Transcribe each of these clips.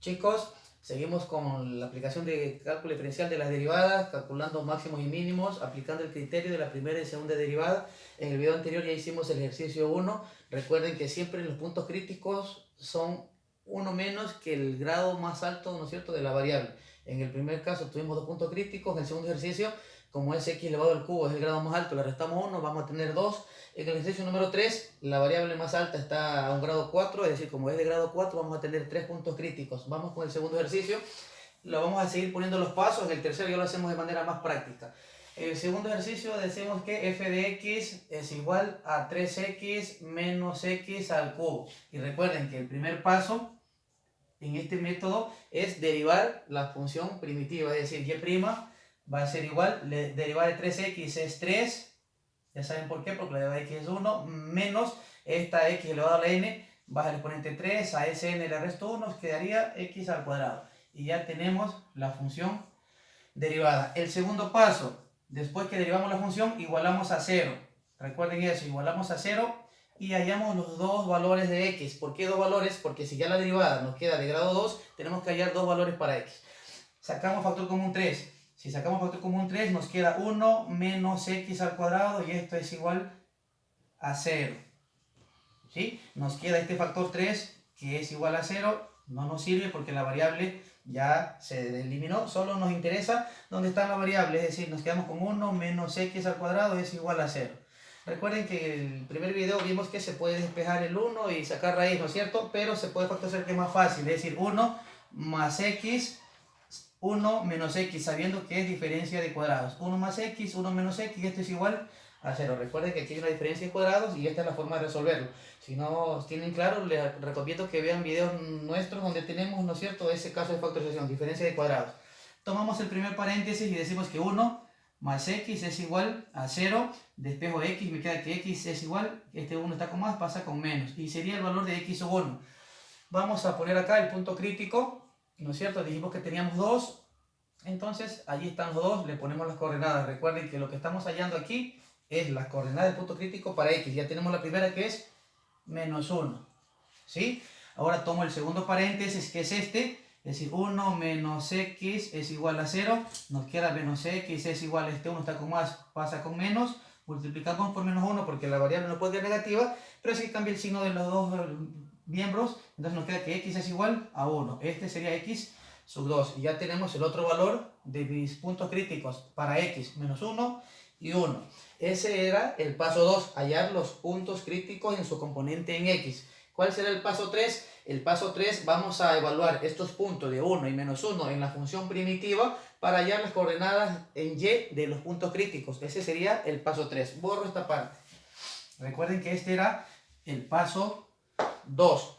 Chicos, seguimos con la aplicación de cálculo diferencial de las derivadas, calculando máximos y mínimos, aplicando el criterio de la primera y segunda derivada. En el video anterior ya hicimos el ejercicio 1. Recuerden que siempre los puntos críticos son uno menos que el grado más alto, ¿no es cierto?, de la variable. En el primer caso tuvimos 2 puntos críticos, en el segundo ejercicio, como es x elevado al cubo es el grado más alto, le restamos 1, vamos a tener 2. En el ejercicio número 3, la variable más alta está a un grado 4, es decir, como es de grado 4, vamos a tener 3 puntos críticos. Vamos con el segundo ejercicio, lo vamos a seguir poniendo los pasos, en el tercero ya lo hacemos de manera más práctica. En el segundo ejercicio decimos que f de x es igual a 3x menos x al cubo. Y recuerden que el primer paso en este método es derivar la función primitiva, es decir, y' va a ser igual, derivar de 3x es 3, ya saben por qué, porque la derivada de x es 1, menos esta x elevado a la n, baja el exponente 3, a ese n le resto 1, nos quedaría x al cuadrado. Y ya tenemos la función derivada. El segundo paso, después que derivamos la función, igualamos a 0. Recuerden eso, igualamos a 0 y hallamos los dos valores de x. ¿Por qué dos valores? Porque si ya la derivada nos queda de grado 2, tenemos que hallar dos valores para x. Sacamos factor común 3. Si sacamos factor común 3, nos queda 1 menos x al cuadrado y esto es igual a 0. ¿Sí? Nos queda este factor 3 que es igual a 0. No nos sirve porque la variable ya se eliminó. Solo nos interesa dónde está la variable. Es decir, nos quedamos con 1 menos x al cuadrado es igual a 0. Recuerden que en el primer video vimos que se puede despejar el 1 y sacar raíz, ¿no es cierto? Pero se puede factorizar que es más fácil. Es decir, 1 más x... 1 menos x, sabiendo que es diferencia de cuadrados. 1 más x, 1 menos x, esto es igual a 0. Recuerden que aquí hay una diferencia de cuadrados y esta es la forma de resolverlo. Si no tienen claro, les recomiendo que vean videos nuestros donde tenemos, ¿no es cierto?, ese caso de factorización, diferencia de cuadrados. Tomamos el primer paréntesis y decimos que 1 más x es igual a 0. Despejo x, me queda que x es igual, este 1 está con más, pasa con menos. Y sería el valor de x sub 1. Vamos a poner acá el punto crítico, ¿no es cierto? Dijimos que teníamos 2, entonces allí están los 2, le ponemos las coordenadas. Recuerden que lo que estamos hallando aquí es las coordenadas del punto crítico para x. Ya tenemos la primera que es menos 1, ¿sí? Ahora tomo el segundo paréntesis que es este, es decir, 1 menos x es igual a 0, nos queda menos x es igual a este 1 está con más, pasa con menos, multiplicamos por menos 1 porque la variable no puede ser negativa, pero si cambia el signo de los dos miembros, entonces nos queda que x es igual a 1. Este sería x sub 2. Y ya tenemos el otro valor de mis puntos críticos para x, menos 1 y 1. Ese era el paso 2, hallar los puntos críticos en su componente en x. ¿Cuál será el paso 3? El paso 3 vamos a evaluar estos puntos de 1 y menos 1 en la función primitiva para hallar las coordenadas en y de los puntos críticos. Ese sería el paso 3. Borro esta parte. Recuerden que este era el paso 2.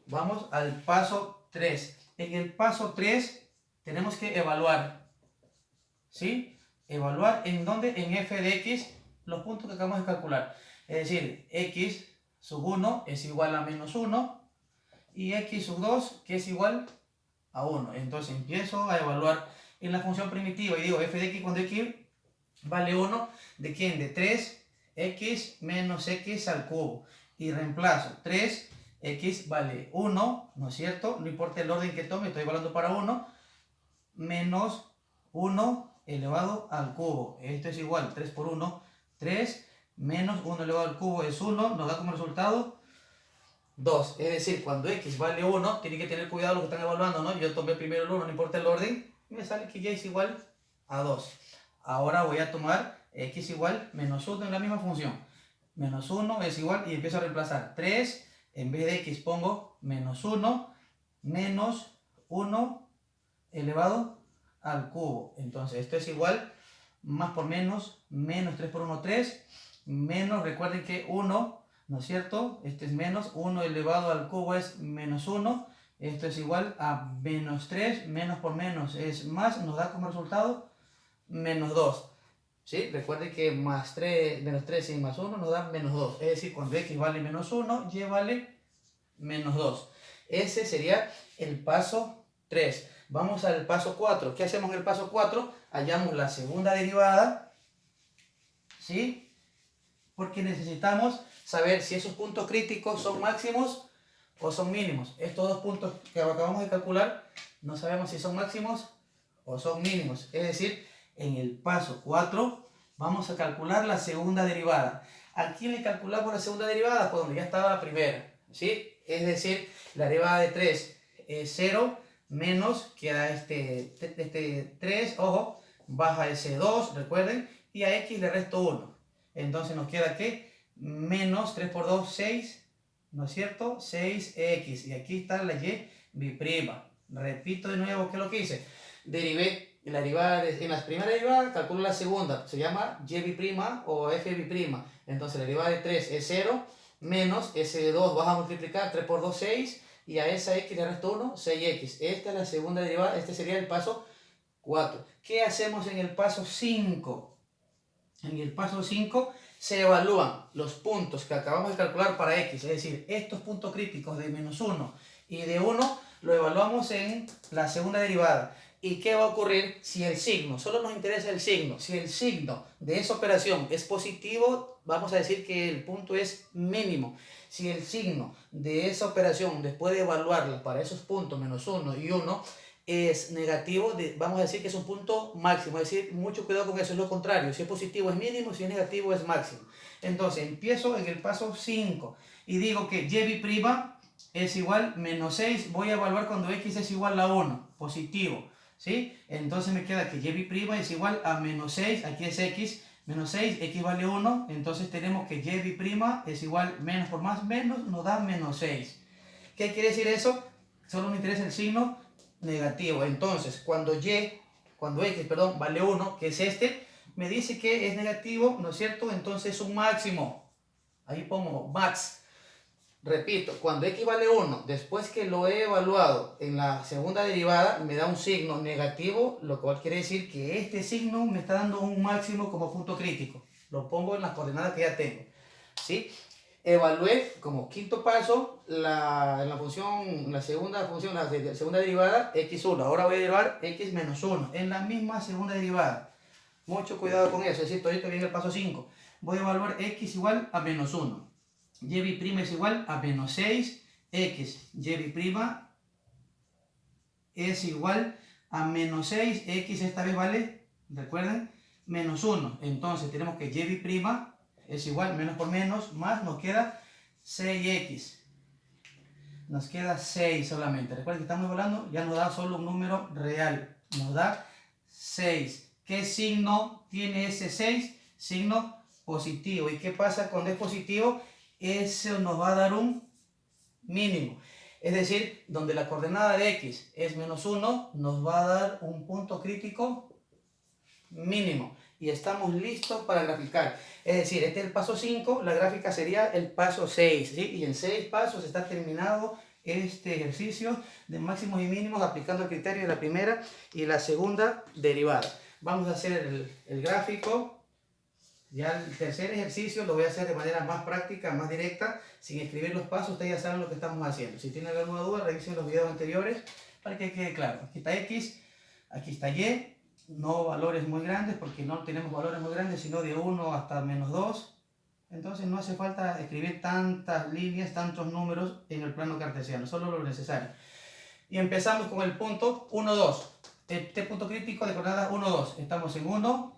Vamos al paso 3. En el paso 3 tenemos que evaluar, ¿sí? Evaluar en dónde, en f de x, los puntos que acabamos de calcular. Es decir, x sub 1 es igual a menos 1 y x sub 2 que es igual a 1. Entonces empiezo a evaluar en la función primitiva y digo f de x cuando x vale 1, ¿de quién? De 3x menos x al cubo. Y reemplazo 3x vale 1, ¿no es cierto? No importa el orden que tome, estoy evaluando para 1, menos 1 elevado al cubo. Esto es igual, 3 por 1, 3, menos 1 elevado al cubo es 1, nos da como resultado 2. Es decir, cuando x vale 1, tienen que tener cuidado lo que están evaluando, ¿no? Yo tomé primero el 1, no importa el orden, y me sale que y es igual a 2. Ahora voy a tomar x igual menos 1 en la misma función. Menos 1 es igual y empiezo a reemplazar 3, en vez de x pongo menos 1, menos 1 elevado al cubo. Entonces esto es igual, más por menos 3 por 1, 3, menos, recuerden que 1, ¿no es cierto? Este es menos, 1 elevado al cubo es menos 1, esto es igual a menos 3, menos por menos es más, nos da como resultado menos 2. ¿Sí? Recuerden que más 3, menos 3 y más 1 nos da menos 2. Es decir, cuando x vale menos 1, y vale menos 2. Ese sería el paso 3. Vamos al paso 4. ¿Qué hacemos en el paso 4? Hallamos la segunda derivada, ¿sí? Porque necesitamos saber si esos puntos críticos son máximos o son mínimos. Estos dos puntos que acabamos de calcular, no sabemos si son máximos o son mínimos. Es decir, en el paso 4 vamos a calcular la segunda derivada. ¿A quién le calculamos la segunda derivada? Pues donde ya estaba la primera, ¿sí? Es decir, la derivada de 3 es 0 menos, queda este 3, ojo, baja ese 2, recuerden, y a x le resto 1. Entonces nos queda que menos 3 por 2, 6, ¿no es cierto? 6x, y aquí está la y biprima. Repito de nuevo, ¿qué es lo que hice? Derivé la derivada, en la primera derivada calculo la segunda, se llama y biprima o f biprima. Entonces la derivada de 3 es 0, menos ese de 2 vas a multiplicar, 3 por 2, 6, y a esa x le resto 1, 6x. Esta es la segunda derivada, este sería el paso 4. ¿Qué hacemos en el paso 5? En el paso 5 se evalúan los puntos que acabamos de calcular para x, es decir, estos puntos críticos de menos 1 y de 1 lo evaluamos en la segunda derivada. ¿Y qué va a ocurrir si el signo, solo nos interesa el signo, si el signo de esa operación es positivo, vamos a decir que el punto es mínimo. Si el signo de esa operación, después de evaluarla para esos puntos menos 1 y 1, es negativo, vamos a decir que es un punto máximo. Es decir, mucho cuidado con eso, es lo contrario. Si es positivo es mínimo, si es negativo es máximo. Entonces, empiezo en el paso 5 y digo que y' es igual menos 6. Voy a evaluar cuando x es igual a 1, positivo, ¿sí? Entonces me queda que y' es igual a menos 6, aquí es x, menos 6, x vale 1, entonces tenemos que y' es igual, menos por más menos, nos da menos 6. ¿Qué quiere decir eso? Solo me interesa el signo negativo. Entonces, cuando x, vale 1, que es este, me dice que es negativo, ¿no es cierto? Entonces es un máximo. Ahí pongo max. Repito, cuando x vale 1, después que lo he evaluado en la segunda derivada, me da un signo negativo, lo cual quiere decir que este signo me está dando un máximo como punto crítico. Lo pongo en las coordenadas que ya tengo, ¿sí? Evalué como quinto paso la segunda derivada x1. Ahora voy a derivar x menos 1 en la misma segunda derivada. Mucho cuidado con eso, es decir, estoy todavía en el paso 5. Voy a evaluar x igual a menos 1. Y' es igual a menos 6, x, y' es igual a menos 6, x esta vez vale, recuerden, menos 1. Entonces tenemos que y' es igual, menos por menos, más nos queda 6x. Nos queda 6 solamente. Recuerden que estamos hablando, ya nos da solo un número real. Nos da 6. ¿Qué signo tiene ese 6? Signo positivo. ¿Y qué pasa cuando es positivo? Eso nos va a dar un mínimo. Es decir, donde la coordenada de x es menos 1, nos va a dar un punto crítico mínimo. Y estamos listos para graficar. Es decir, este es el paso 5, la gráfica sería el paso 6, ¿sí? Y en 6 pasos está terminado este ejercicio de máximos y mínimos aplicando el criterio de la primera y la segunda derivada. Vamos a hacer el gráfico. Ya el tercer ejercicio lo voy a hacer de manera más práctica, más directa, sin escribir los pasos. Ustedes ya saben lo que estamos haciendo. Si tienen alguna duda, revisen los videos anteriores para que quede claro. Aquí está x, aquí está y. No valores muy grandes, porque no tenemos valores muy grandes, sino de 1 hasta menos 2. Entonces no hace falta escribir tantas líneas, tantos números en el plano cartesiano, solo lo necesario. Y empezamos con el punto 1, 2. Este punto crítico de coordenadas 1, 2. Estamos en 1,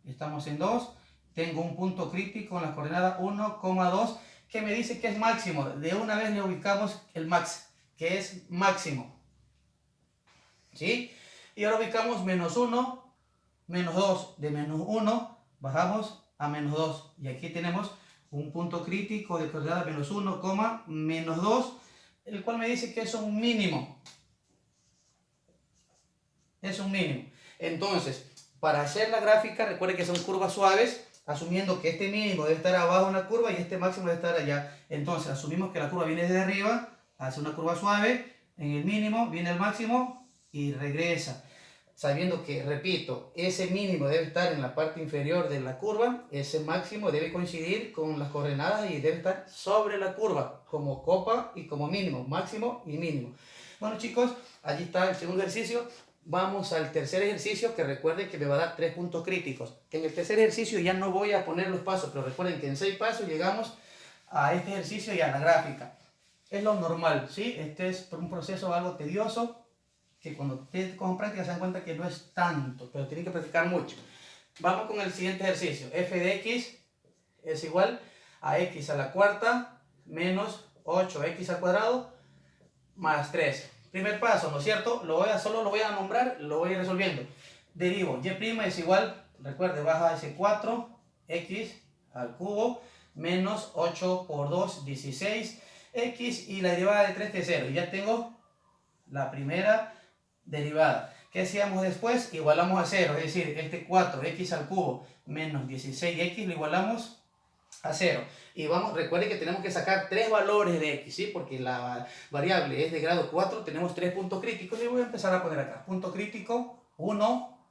estamos en 2. Tengo un punto crítico en la coordenada 1,2 que me dice que es máximo. De una vez le ubicamos el max, que es máximo, ¿sí? Y ahora ubicamos menos 1, menos 2. De menos 1 bajamos a menos 2. Y aquí tenemos un punto crítico de coordenada menos 1, menos 2, el cual me dice que es un mínimo. Es un mínimo. Entonces, para hacer la gráfica, recuerden que son curvas suaves, asumiendo que este mínimo debe estar abajo en la curva y este máximo debe estar allá. Entonces, asumimos que la curva viene desde arriba, hace una curva suave, en el mínimo viene el máximo y regresa. Sabiendo que, repito, ese mínimo debe estar en la parte inferior de la curva, ese máximo debe coincidir con las coordenadas y debe estar sobre la curva, como copa y como mínimo, máximo y mínimo. Bueno chicos, allí está el segundo ejercicio. Vamos al tercer ejercicio, que recuerden que me va a dar 3 puntos críticos. En el tercer ejercicio ya no voy a poner los pasos, pero recuerden que en 6 pasos llegamos a este ejercicio y a la gráfica. es lo normal, ¿sí? Este es un proceso algo tedioso, que cuando ustedes cojan práctica se dan cuenta que no es tanto, pero tienen que practicar mucho. Vamos con el siguiente ejercicio. F de x es igual a x a la cuarta menos 8x al cuadrado más 3. Primer paso, ¿no es cierto? Solo lo voy a nombrar, lo voy a ir resolviendo. Derivo, y' es igual, recuerde, baja ese 4x al cubo menos 8 por 2, 16x y la derivada de 3 de 0. Y ya tengo la primera derivada. ¿Qué hacíamos después? Igualamos a 0, es decir, este 4x al cubo menos 16x lo igualamos a 0. Y vamos, recuerden que tenemos que sacar 3 valores de x, ¿sí? Porque la variable es de grado 4, tenemos 3 puntos críticos y voy a empezar a poner acá. Punto crítico 1,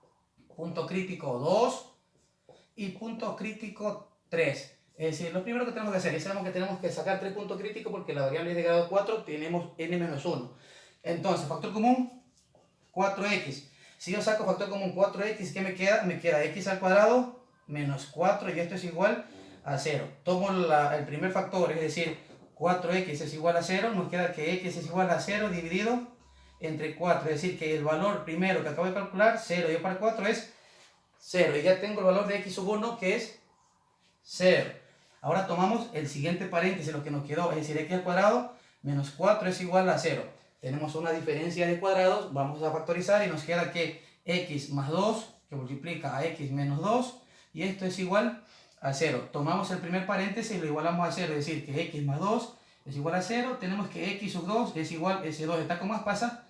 punto crítico 2 y punto crítico 3. Es decir, lo primero que tenemos que hacer, es sabemos que tenemos que sacar 3 puntos críticos porque la variable es de grado 4, tenemos n-1. Entonces, factor común, 4x. Si yo saco factor común 4x, ¿qué me queda? Me queda x al cuadrado menos 4 y esto es igual a 0. Tomo el primer factor, es decir, 4x es igual a 0. Nos queda que x es igual a 0 dividido entre 4. Es decir, que el valor primero que acabo de calcular, 0 y para 4 es 0. Y ya tengo el valor de x sub 1 que es 0. Ahora tomamos el siguiente paréntesis, lo que nos quedó, es decir, x al cuadrado menos 4 es igual a 0. Tenemos una diferencia de cuadrados, vamos a factorizar y nos queda que x más 2, que multiplica a x menos 2, y esto es igual a 0. Tomamos el primer paréntesis y lo igualamos a 0, es decir, que x más 2 es igual a 0. Tenemos que x sub 2 es igual, ese 2 está con más, pasa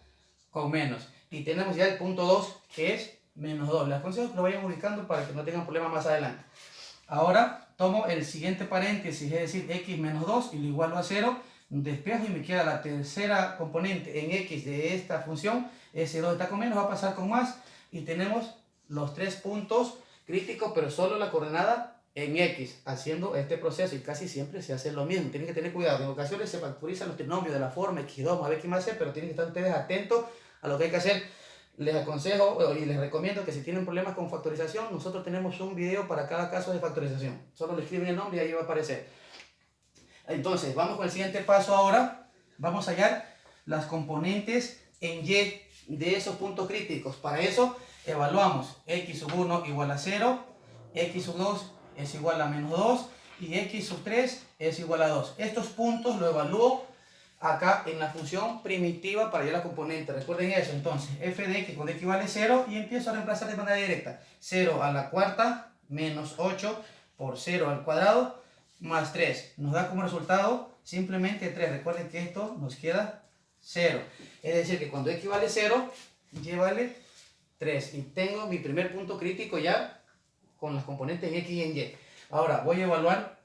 con menos. Y tenemos ya el punto 2, que es menos 2. Les aconsejo que lo vayan ubicando para que no tengan problemas más adelante. Ahora tomo el siguiente paréntesis, es decir, x menos 2 y lo igualo a 0. Despejo y me queda la tercera componente en x de esta función. Ese 2 está con menos, va a pasar con más. Y tenemos los 3 puntos críticos, pero solo la coordenada en x, haciendo este proceso. Y casi siempre se hace lo mismo. Tienen que tener cuidado. En ocasiones se factorizan los trinomios de la forma x2 más b más c, pero tienen que estar ustedes atentos a lo que hay que hacer. Les aconsejo y les recomiendo que si tienen problemas con factorización, nosotros tenemos un video para cada caso de factorización. Solo le escriben el nombre y ahí va a aparecer. Entonces, vamos con el siguiente paso ahora. Vamos a hallar las componentes en y de esos puntos críticos. Para eso, evaluamos x sub 1 igual a 0, x sub 2 es igual a menos 2 y x sub 3 es igual a 2. Estos puntos lo evalúo acá en la función primitiva para hallar la componente. Recuerden eso. Entonces, f de x cuando x vale 0 y empiezo a reemplazar de manera directa. 0 a la cuarta menos 8 por 0 al cuadrado más 3. Nos da como resultado simplemente 3. Recuerden que esto nos queda 0. Es decir, que cuando x vale 0, y vale 3. Y tengo mi primer punto crítico ya con las componentes en x y en y. Ahora voy a evaluar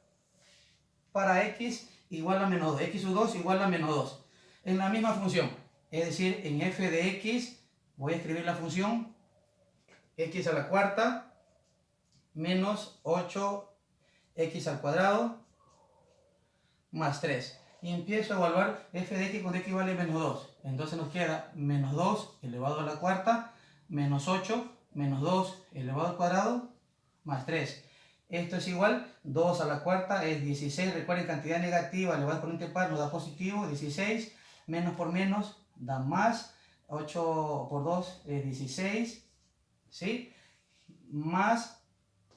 para x igual a menos 2. X sub 2 igual a menos 2. En la misma función. Es decir, en f de x voy a escribir la función x a la cuarta menos 8x al cuadrado más 3. Y empiezo a evaluar f de x cuando x vale menos 2. Entonces nos queda menos 2 elevado a la cuarta menos 8 menos 2 elevado al cuadrado más 3. Esto es igual, 2 a la cuarta es 16. Recuerden, cantidad negativa elevada por exponente par nos da positivo, 16. Menos por menos da más. 8 por 2 es 16. ¿Sí? Más,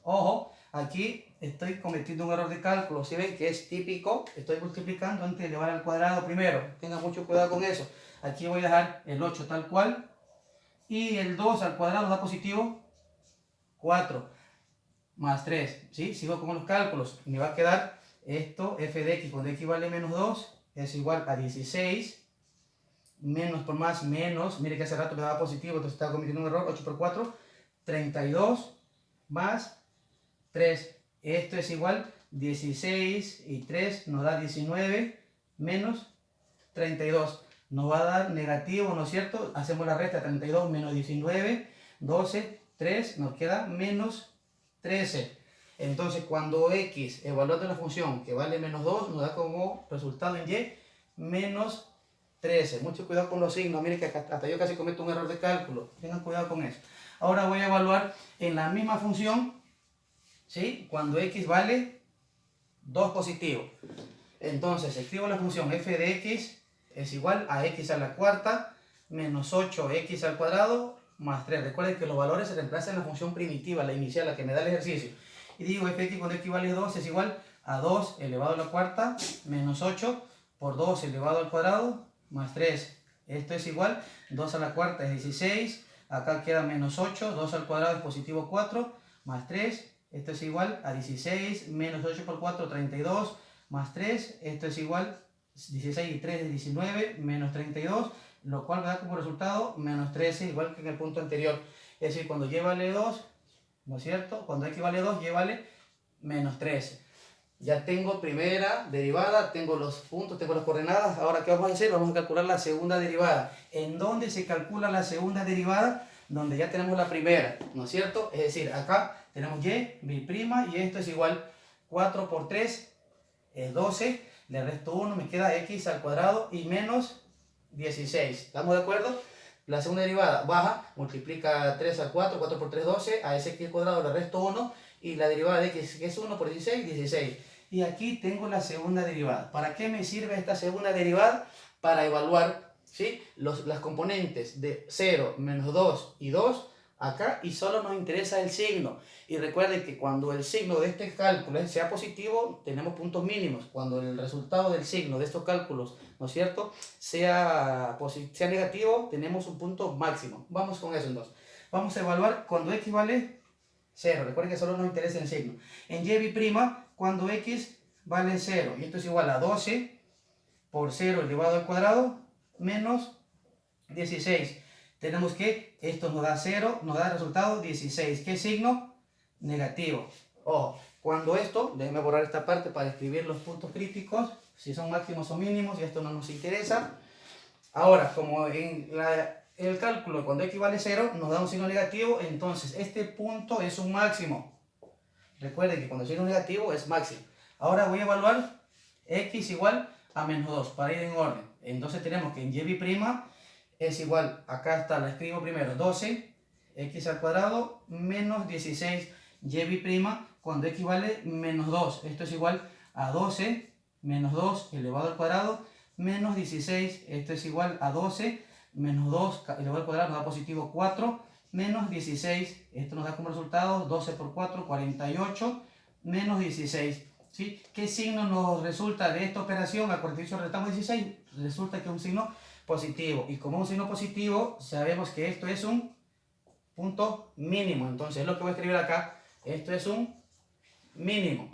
ojo, aquí estoy cometiendo un error de cálculo. Si ven que es típico, estoy multiplicando antes de elevar al cuadrado primero. Tengan mucho cuidado con eso. Aquí voy a dejar el 8 tal cual. Y el 2 al cuadrado da positivo 4 más 3. ¿Sí? Sigo con los cálculos. Me va a quedar esto, f de x cuando x vale menos 2 es igual a 16. Menos por más, menos. Mire que hace rato me daba positivo, entonces estaba cometiendo un error. 8 por 4, 32 más 3. Esto es igual 16 y 3 nos da 19 menos 32. Nos va a dar negativo, ¿no es cierto? Hacemos la resta, 32 menos 19, 12, 3, nos queda menos 13. Entonces cuando x, evaluando la función que vale menos 2, nos da como resultado en y menos 13. Mucho cuidado con los signos. Miren que hasta yo casi cometo un error de cálculo. Tengan cuidado con eso. Ahora voy a evaluar en la misma función, ¿sí? Cuando x vale 2 positivo. Entonces, escribo la función f de x es igual a x a la cuarta menos 8x al cuadrado más 3. Recuerden que los valores se reemplazan en la función primitiva, la inicial, la que me da el ejercicio. Y digo f de x cuando x vale 2 es igual a 2 elevado a la cuarta menos 8 por 2 elevado al cuadrado más 3. Esto es igual, 2 a la cuarta es 16, acá queda menos 8, 2 al cuadrado es positivo 4, más 3. Esto es igual a 16 menos 8 por 4, 32, más 3. Esto es igual, 16 y 3 es 19, menos 32, lo cual me da como resultado menos 13, igual que en el punto anterior. Es decir, cuando y vale 2, ¿no es cierto? Cuando x vale 2, y vale menos 13. Ya tengo primera derivada, tengo los puntos, tengo las coordenadas. Ahora, ¿qué vamos a hacer? Vamos a calcular la segunda derivada. ¿En dónde se calcula la segunda derivada? Donde ya tenemos la primera, ¿no es cierto? Es decir, acá tenemos y, y esto es igual 4 por 3 es 12, le resto 1, me queda x al cuadrado y menos 16. ¿Estamos de acuerdo? La segunda derivada baja, multiplica 3 al 4, 4 por 3, 12, a ese x al cuadrado le resto 1 y la derivada de x, que es 1 por 16, 16. Y aquí tengo la segunda derivada. ¿Para qué me sirve esta segunda derivada? Para evaluar, ¿sí?, las componentes de 0, menos 2 y 2 acá, y solo nos interesa el signo. Y recuerden que cuando el signo de este cálculo sea positivo, tenemos puntos mínimos. Cuando el resultado del signo de estos cálculos, ¿no es cierto?, sea negativo, tenemos un punto máximo. Vamos con eso entonces. Vamos a evaluar cuando x vale 0. Recuerden que solo nos interesa el signo. En y', cuando x vale 0. Y esto es igual a 12 por 0 elevado al cuadrado menos 16. Tenemos que esto nos da 0, nos da el resultado 16. ¿Qué signo? Negativo. Ojo, cuando esto, déjenme borrar esta parte para escribir los puntos críticos, si son máximos o mínimos, y esto no nos interesa. Ahora, como en el cálculo cuando x vale 0 nos da un signo negativo, entonces este punto es un máximo. Recuerden que cuando el signo negativo es máximo. Ahora voy a evaluar x igual a menos 2 para ir en orden. Entonces tenemos que en y' es igual, acá está, la escribo primero, 12 x al cuadrado menos 16 y' cuando x vale menos 2. Esto es igual a 12 menos 2 elevado al cuadrado menos 16. Esto es igual a 12 menos 2 elevado al cuadrado nos da positivo 4 menos 16. Esto nos da como resultado 12 por 4, 48 menos 16. ¿Sí? ¿Qué signo nos resulta de esta operación? A 48 restamos 16, resulta que es un signo positivo. Y como es un signo positivo, sabemos que esto es un punto mínimo. Entonces, lo que voy a escribir acá, esto es un mínimo.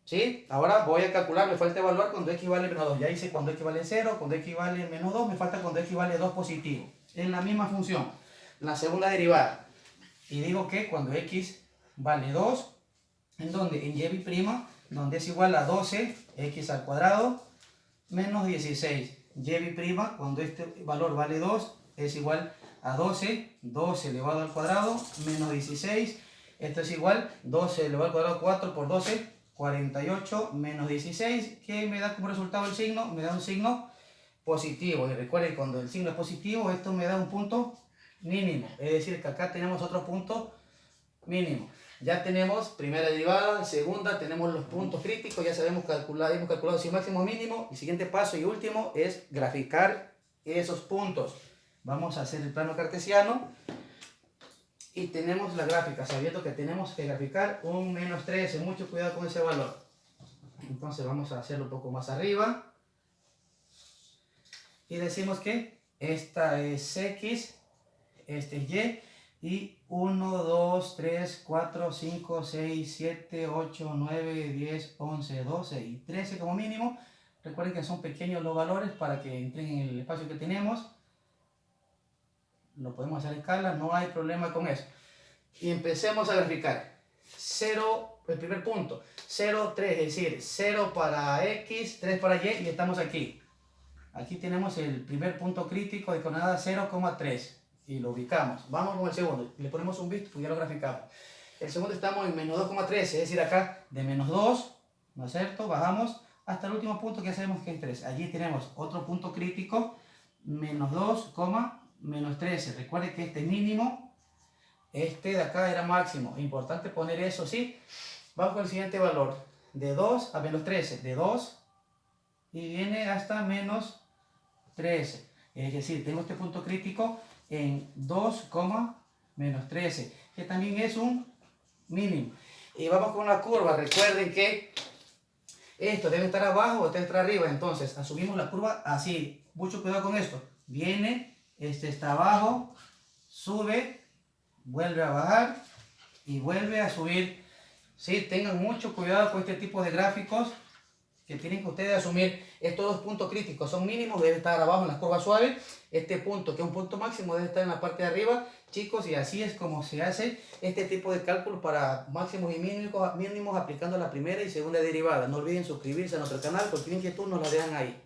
¿Sí? Ahora voy a calcular, me falta evaluar cuando x vale menos 2. Ya hice cuando x vale 0, cuando x vale menos 2, me falta cuando x vale 2 positivo. En la misma función, la segunda derivada. Y digo que cuando x vale 2, ¿en dónde? En y', donde es igual a 12 x al cuadrado menos 16. Y', cuando este valor vale 2, es igual a 12 elevado al cuadrado menos 16. Esto es igual 12 elevado al cuadrado 4 por 12, 48 menos 16. ¿Qué me da como resultado el signo? Me da un signo positivo. Y recuerden, cuando el signo es positivo, esto me da un punto mínimo. Es decir, que acá tenemos otro punto mínimo. Ya tenemos primera derivada, segunda, tenemos los puntos críticos, ya sabemos calcular, hemos calculado si máximo o mínimo. El siguiente paso y último es graficar esos puntos. Vamos a hacer el plano cartesiano y tenemos la gráfica, sabiendo que tenemos que graficar un menos 13. Mucho cuidado con ese valor. Entonces vamos a hacerlo un poco más arriba. Y decimos que esta es X, este es Y 1, 2, 3, 4, 5, 6, 7, 8, 9, 10, 11, 12 y 13 como mínimo. Recuerden que son pequeños los valores para que entren en el espacio que tenemos. Lo podemos hacer en escala, no hay problema con eso. Y empecemos a graficar. 0, el primer punto, 0, 3, es decir, 0 para X, 3 para Y, y estamos aquí. Aquí tenemos el primer punto crítico de coordenada 0,3 y lo ubicamos. Vamos con el segundo, le ponemos un bit, pues ya lo graficamos. El segundo estamos en menos 2,13, es decir, acá de menos 2, ¿no es cierto? Bajamos hasta el último punto que sabemos que es 3. Allí tenemos otro punto crítico, menos 2, menos 13. Recuerden que este mínimo, este de acá era máximo. Importante poner eso, ¿sí? Vamos con el siguiente valor, de 2 a menos 13, de 2 y viene hasta menos 13. Es decir, tengo este punto crítico en 2, menos 13, que también es un mínimo. Y vamos con la curva. Recuerden que esto debe estar abajo o debe estar arriba. Entonces, asumimos la curva así. Mucho cuidado con esto. Viene, este está abajo, sube, vuelve a bajar y vuelve a subir. Sí, tengan mucho cuidado con este tipo de gráficos que tienen que ustedes asumir. Estos dos puntos críticos son mínimos, debe estar abajo en la curva suave. Este punto, que es un punto máximo, debe estar en la parte de arriba, chicos, y así es como se hace este tipo de cálculos para máximos y mínimos aplicando la primera y segunda derivada. No olviden suscribirse a nuestro canal, cualquier inquietud nos la dejan ahí.